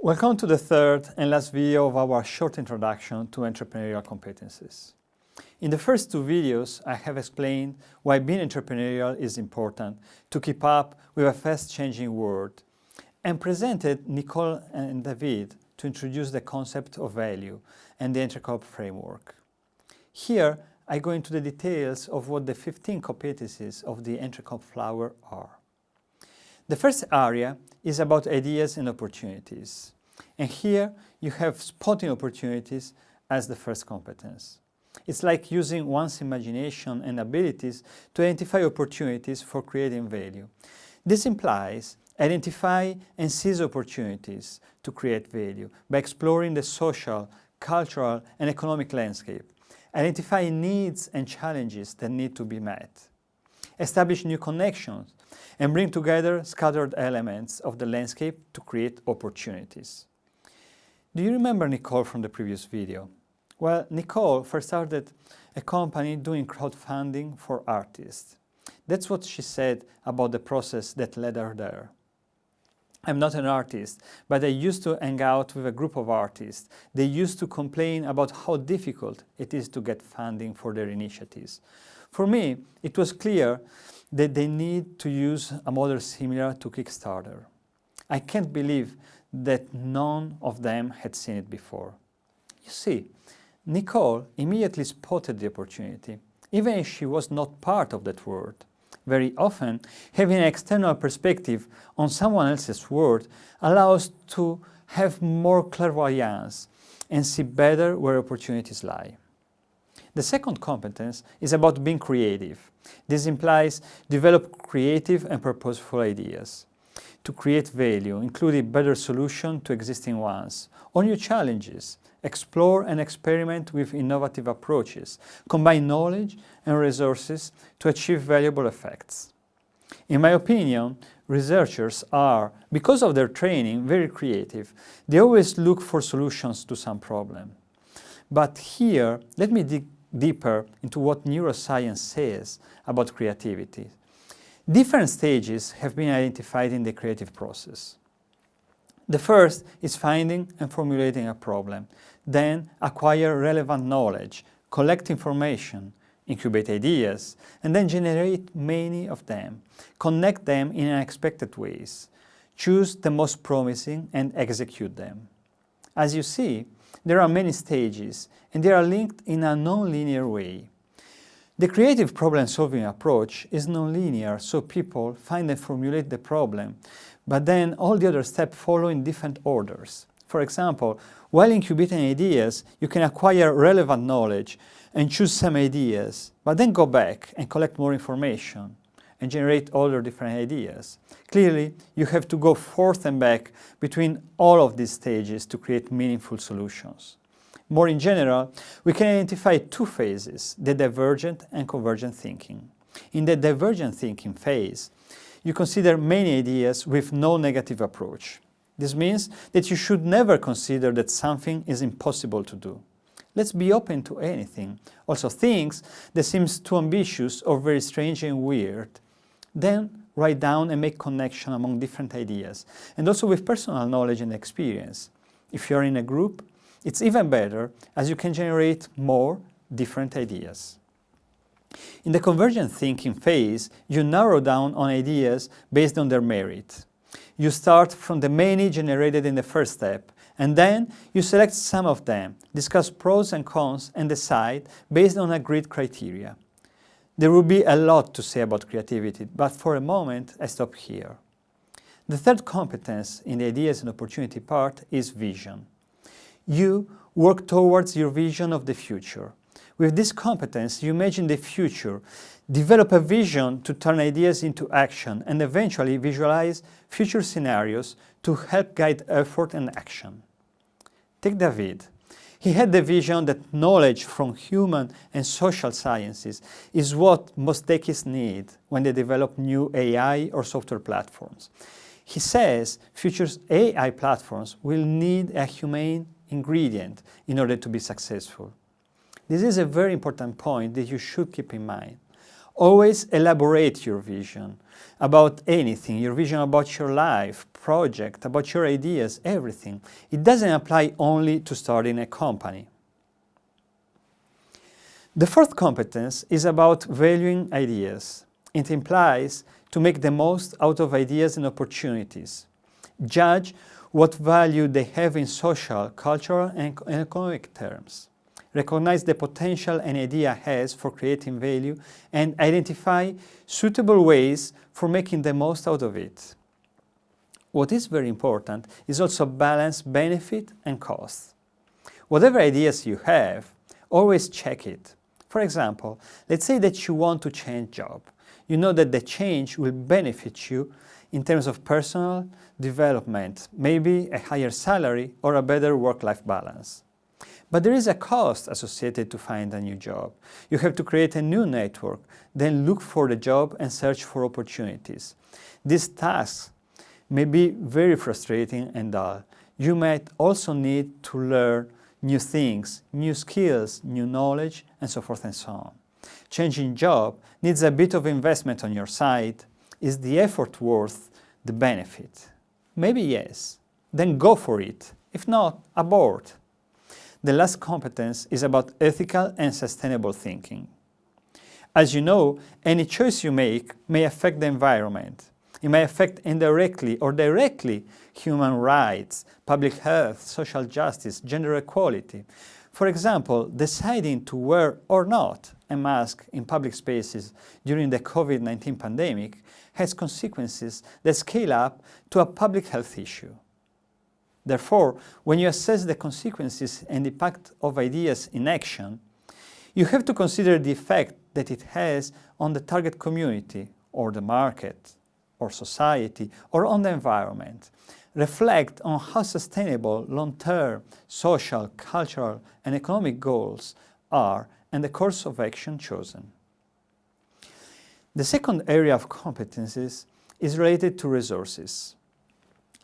Welcome to the third and last video of our short introduction to entrepreneurial competencies. In the first two videos, I have explained why being entrepreneurial is important to keep up with a fast-changing world, and presented Nicole and David to introduce the concept of value and the EntreComp framework. Here, I go into the details of what the 15 competencies of the EntreComp flower are. The first area is about ideas and opportunities. And here you have spotting opportunities as the first competence. It's like using one's imagination and abilities to identify opportunities for creating value. This implies identify and seize opportunities to create value by exploring the social, cultural, and economic landscape, identifying needs and challenges that need to be met, establish new connections, and bring together scattered elements of the landscape to create opportunities. Do you remember Nicole from the previous video? Well, Nicole first started a company doing crowdfunding for artists. That's what she said about the process that led her there. I'm not an artist, but I used to hang out with a group of artists. They used to complain about how difficult it is to get funding for their initiatives. For me, it was clear that they need to use a model similar to Kickstarter. I can't believe that none of them had seen it before. You see, Nicole immediately spotted the opportunity, even if she was not part of that world. Very often, having an external perspective on someone else's world allows us to have more clairvoyance and see better where opportunities lie. The second competence is about being creative. This implies develop creative and purposeful ideas to create value, including better solutions to existing ones, or new challenges. Explore and experiment with innovative approaches, combine knowledge and resources to achieve valuable effects. In my opinion, researchers are, because of their training, very creative. They always look for solutions to some problem. But here, let me dig deeper into what neuroscience says about creativity. Different stages have been identified in the creative process. The first is finding and formulating a problem, then acquire relevant knowledge, collect information, incubate ideas, and then generate many of them, connect them in unexpected ways, choose the most promising and execute them. As you see, there are many stages, and they are linked in a non-linear way. The creative problem-solving approach is non-linear, so people find and formulate the problem, but then all the other steps follow in different orders. For example, while incubating ideas, you can acquire relevant knowledge and choose some ideas, but then go back and collect more information and generate other different ideas. Clearly, you have to go forth and back between all of these stages to create meaningful solutions. More in general, we can identify two phases, the divergent and convergent thinking. In the divergent thinking phase, you consider many ideas with no negative approach. This means that you should never consider that something is impossible to do. Let's be open to anything, also things that seem too ambitious or very strange and weird. Then write down and make connection among different ideas, and also with personal knowledge and experience. If you are in a group, it's even better, as you can generate more different ideas. In the convergent thinking phase, you narrow down on ideas based on their merit. You start from the many generated in the first step, and then you select some of them, discuss pros and cons, and decide based on agreed criteria. There will be a lot to say about creativity, but for a moment, I stop here. The third competence in the ideas and opportunity part is vision. You work towards your vision of the future. With this competence, you imagine the future, develop a vision to turn ideas into action, and eventually visualize future scenarios to help guide effort and action. Take David. He had the vision that knowledge from human and social sciences is what most techies need when they develop new AI or software platforms. He says future AI platforms will need a humane ingredient in order to be successful. This is a very important point that you should keep in mind. Always elaborate your vision about anything, your vision about your life, project, about your ideas, everything. It doesn't apply only to starting a company. The fourth competence is about valuing ideas. It implies to make the most out of ideas and opportunities. Judge what value they have in social, cultural, and economic terms. Recognize the potential an idea has for creating value and identify suitable ways for making the most out of it. What is very important is also balance benefit and cost. Whatever ideas you have, always check it. For example, let's say that you want to change job. You know that the change will benefit you in terms of personal development, maybe a higher salary or a better work-life balance. But there is a cost associated to find a new job. You have to create a new network, then look for the job and search for opportunities. These tasks may be very frustrating and dull. You might also need to learn new things, new skills, new knowledge, and so forth and so on. Changing job needs a bit of investment on your side. Is the effort worth the benefit? Maybe yes. Then go for it. If not, abort. The last competence is about ethical and sustainable thinking. As you know, any choice you make may affect the environment. It may affect indirectly or directly human rights, public health, social justice, gender equality. For example, deciding to wear or not a mask in public spaces during the COVID-19 pandemic has consequences that scale up to a public health issue. Therefore, when you assess the consequences and impact of ideas in action, you have to consider the effect that it has on the target community, or the market, or society, or on the environment. Reflect on how sustainable long-term social, cultural, and economic goals are and the course of action chosen. The second area of competencies is related to resources.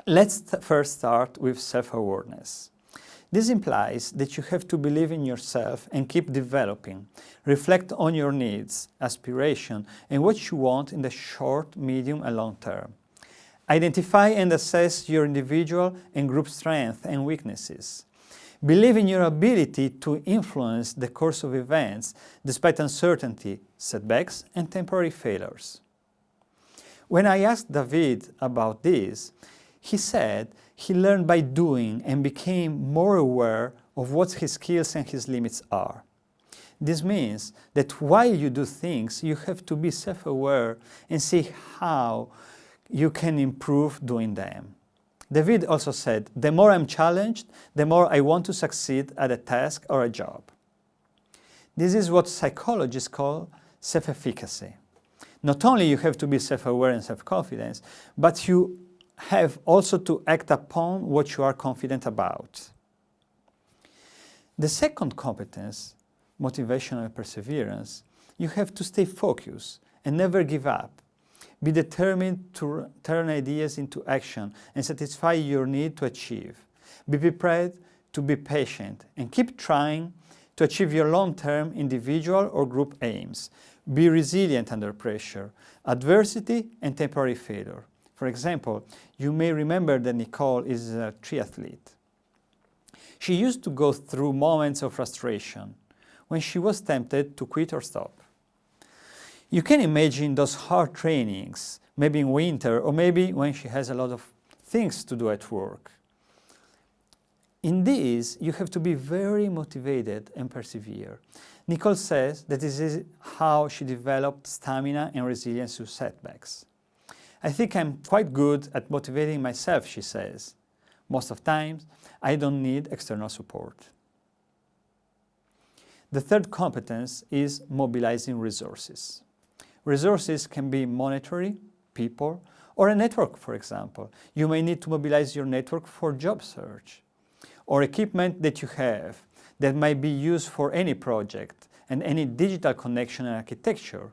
Let's first start with self-awareness. This implies that you have to believe in yourself and keep developing. Reflect on your needs, aspiration, and what you want in the short, medium, and long term. Identify and assess your individual and group strengths and weaknesses. Believe in your ability to influence the course of events despite uncertainty, setbacks, and temporary failures. When I asked David about this, he said he learned by doing and became more aware of what his skills and his limits are. This means that while you do things, you have to be self-aware and see how you can improve doing them. David also said, the more I'm challenged, the more I want to succeed at a task or a job. This is what psychologists call self-efficacy. Not only you have to be self-aware and self-confident, but you have also to act upon what you are confident about. The second competence, motivational perseverance, you have to stay focused and never give up. Be determined to turn ideas into action and satisfy your need to achieve. Be prepared to be patient and keep trying to achieve your long-term individual or group aims. Be resilient under pressure, adversity, and temporary failure. For example, you may remember that Nicole is a triathlete. She used to go through moments of frustration when she was tempted to quit or stop. You can imagine those hard trainings, maybe in winter or maybe when she has a lot of things to do at work. In this, you have to be very motivated and persevere. Nicole says that this is how she developed stamina and resilience to setbacks. I think I'm quite good at motivating myself, she says. Most of the times, I don't need external support. The third competence is mobilizing resources. Resources can be monetary, people, or a network, for example. You may need to mobilize your network for job search, or equipment that you have that might be used for any project and any digital connection and architecture.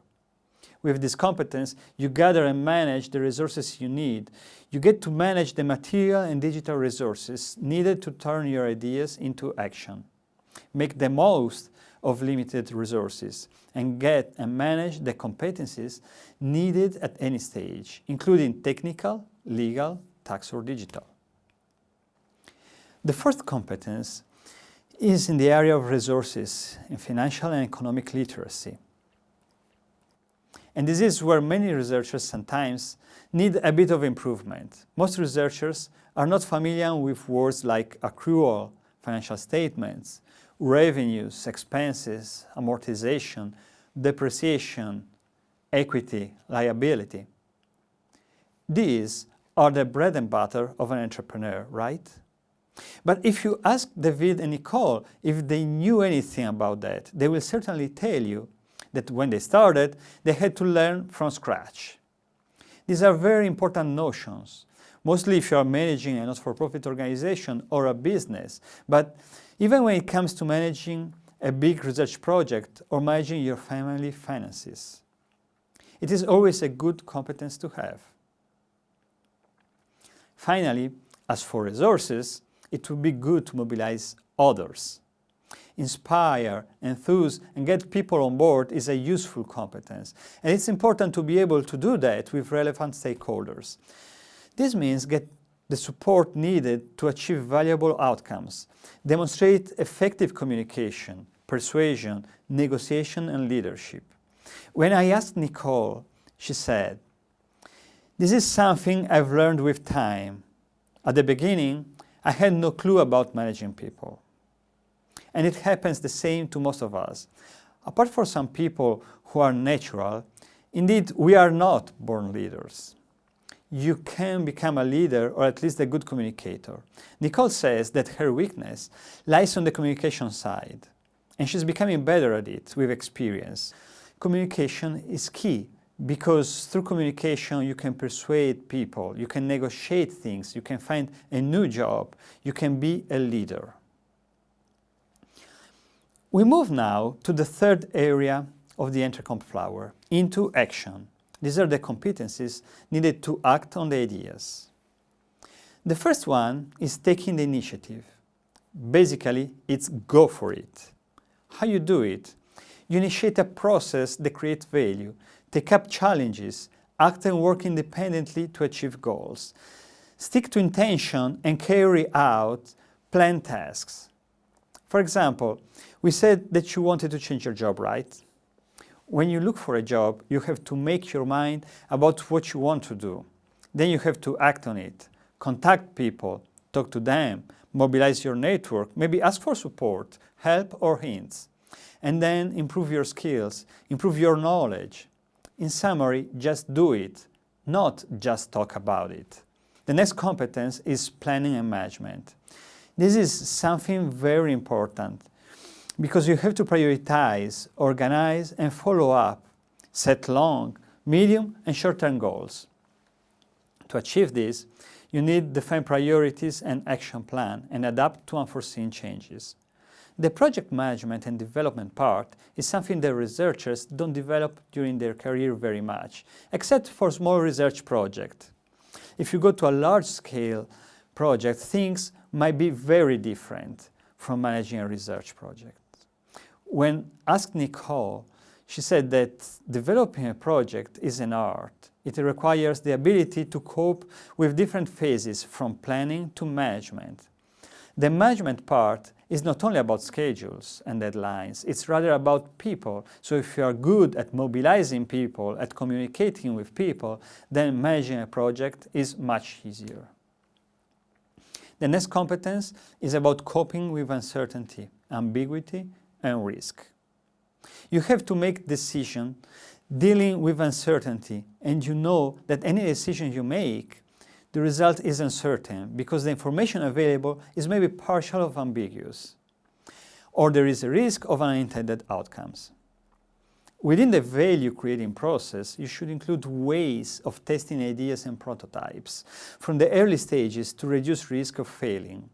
With this competence, you gather and manage the resources you need. You get to manage the material and digital resources needed to turn your ideas into action. Make the most of limited resources and get and manage the competencies needed at any stage, including technical, legal, tax or digital. The fourth competence is in the area of resources in financial and economic literacy. And this is where many researchers sometimes need a bit of improvement. Most researchers are not familiar with words like accrual, financial statements, revenues, expenses, amortization, depreciation, equity, liability. These are the bread and butter of an entrepreneur, right? But if you ask David and Nicole if they knew anything about that, they will certainly tell you that when they started, they had to learn from scratch. These are very important notions, mostly if you are managing a not-for-profit organization or a business. But even when it comes to managing a big research project or managing your family finances, it is always a good competence to have. Finally, as for resources, it would be good to mobilize others. Inspire, enthuse, and get people on board is a useful competence, and it's important to be able to do that with relevant stakeholders. This means get the support needed to achieve valuable outcomes, demonstrate effective communication, persuasion, negotiation, and leadership. When I asked Nicole, she said, "This is something I've learned with time. At the beginning, I had no clue about managing people." And it happens the same to most of us. Apart from some people who are natural, indeed, we are not born leaders. You can become a leader or at least a good communicator. Nicole says that her weakness lies on the communication side, and she's becoming better at it with experience. Communication is key because through communication you can persuade people, you can negotiate things, you can find a new job, you can be a leader. We move now to the third area of the Entrecomp flower, into action. These are the competencies needed to act on the ideas. The first one is taking the initiative. Basically, it's go for it. How you do it? You initiate a process that creates value, take up challenges, act and work independently to achieve goals. Stick to intention and carry out planned tasks. For example, we said that you wanted to change your job, right? When you look for a job, you have to make your mind about what you want to do. Then you have to act on it, contact people, talk to them, mobilize your network, maybe ask for support, help or hints, and then improve your skills, improve your knowledge. In summary, just do it, not just talk about it. The next competence is planning and management. This is something very important because you have to prioritize, organize, and follow up, set long, medium, and short-term goals. To achieve this, you need to define priorities and action plan and adapt to unforeseen changes. The project management and development part is something that researchers don't develop during their career very much, except for small research projects. If you go to a large-scale project, things might be very different from managing a research project. When asked Nicole, she said that developing a project is an art. It requires the ability to cope with different phases from planning to management. The management part is not only about schedules and deadlines, it's rather about people. So if you are good at mobilizing people, at communicating with people, then managing a project is much easier. The next competence is about coping with uncertainty, ambiguity, and risk. You have to make decisions dealing with uncertainty, and you know that any decision you make, the result is uncertain because the information available is maybe partial or ambiguous, or there is a risk of unintended outcomes. Within the value-creating process, you should include ways of testing ideas and prototypes from the early stages to reduce risk of failing.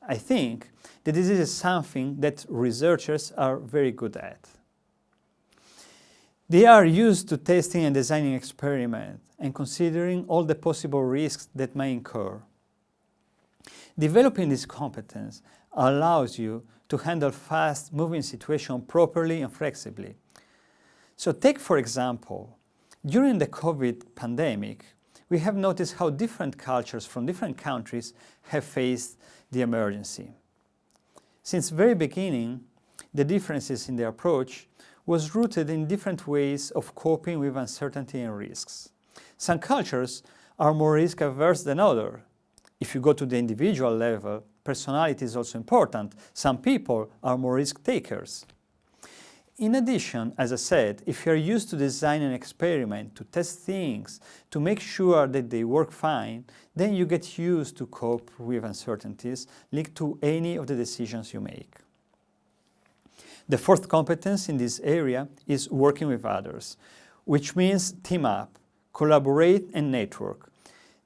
I think that this is something that researchers are very good at. They are used to testing and designing experiments and considering all the possible risks that may incur. Developing this competence allows you to handle fast-moving situations properly and flexibly. So take, for example, during the COVID pandemic, we have noticed how different cultures from different countries have faced the emergency. Since the very beginning, the differences in their approach was rooted in different ways of coping with uncertainty and risks. Some cultures are more risk-averse than others. If you go to the individual level, personality is also important. Some people are more risk-takers. In addition, as I said, if you're used to design an experiment, to test things, to make sure that they work fine, then you get used to cope with uncertainties linked to any of the decisions you make. The fourth competence in this area is working with others, which means team up, collaborate and network.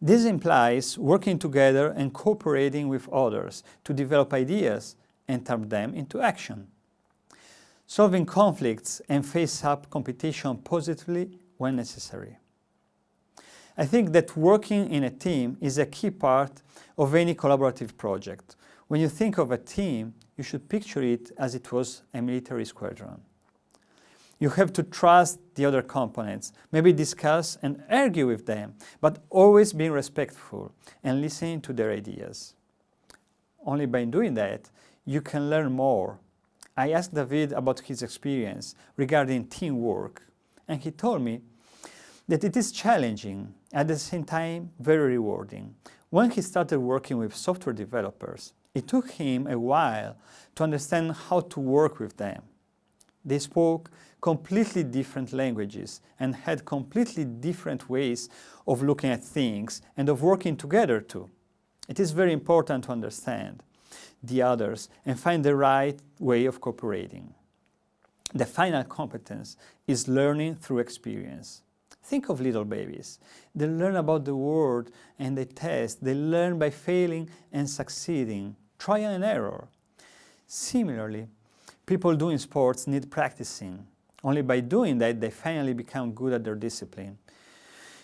This implies working together and cooperating with others to develop ideas and turn them into action. Solving conflicts and face up competition positively when necessary. I think that working in a team is a key part of any collaborative project. When you think of a team, you should picture it as it was a military squadron. You have to trust the other components, maybe discuss and argue with them, but always being respectful and listening to their ideas. Only by doing that, you can learn more. I asked David about his experience regarding teamwork, and he told me that it is challenging, at the same time very rewarding. When he started working with software developers, it took him a while to understand how to work with them. They spoke completely different languages and had completely different ways of looking at things and of working together too. It is very important to understand the others and find the right way of cooperating. The final competence is learning through experience. Think of little babies. They learn about the world and they test. They learn by failing and succeeding, trial and error. Similarly, people doing sports need practicing. Only by doing that, they finally become good at their discipline.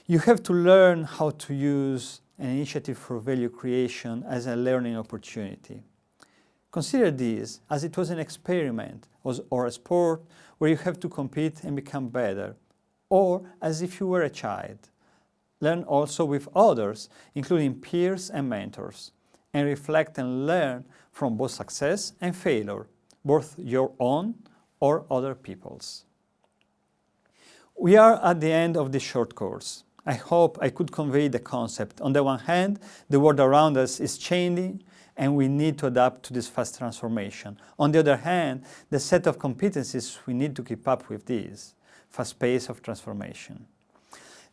You have to learn how to use an initiative for value creation as a learning opportunity. Consider this as it was an experiment or a sport where you have to compete and become better, or as if you were a child. Learn also with others, including peers and mentors, and reflect and learn from both success and failure, both your own or other people's. We are at the end of this short course. I hope I could convey the concept. On the one hand, the world around us is changing and we need to adapt to this fast transformation. On the other hand, the set of competencies we need to keep up with this fast pace of transformation.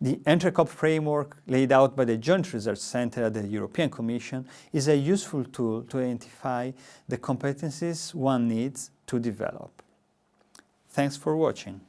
The ENTRECOP framework laid out by the Joint Research Center at the European Commission is a useful tool to identify the competencies one needs to develop. Thanks for watching.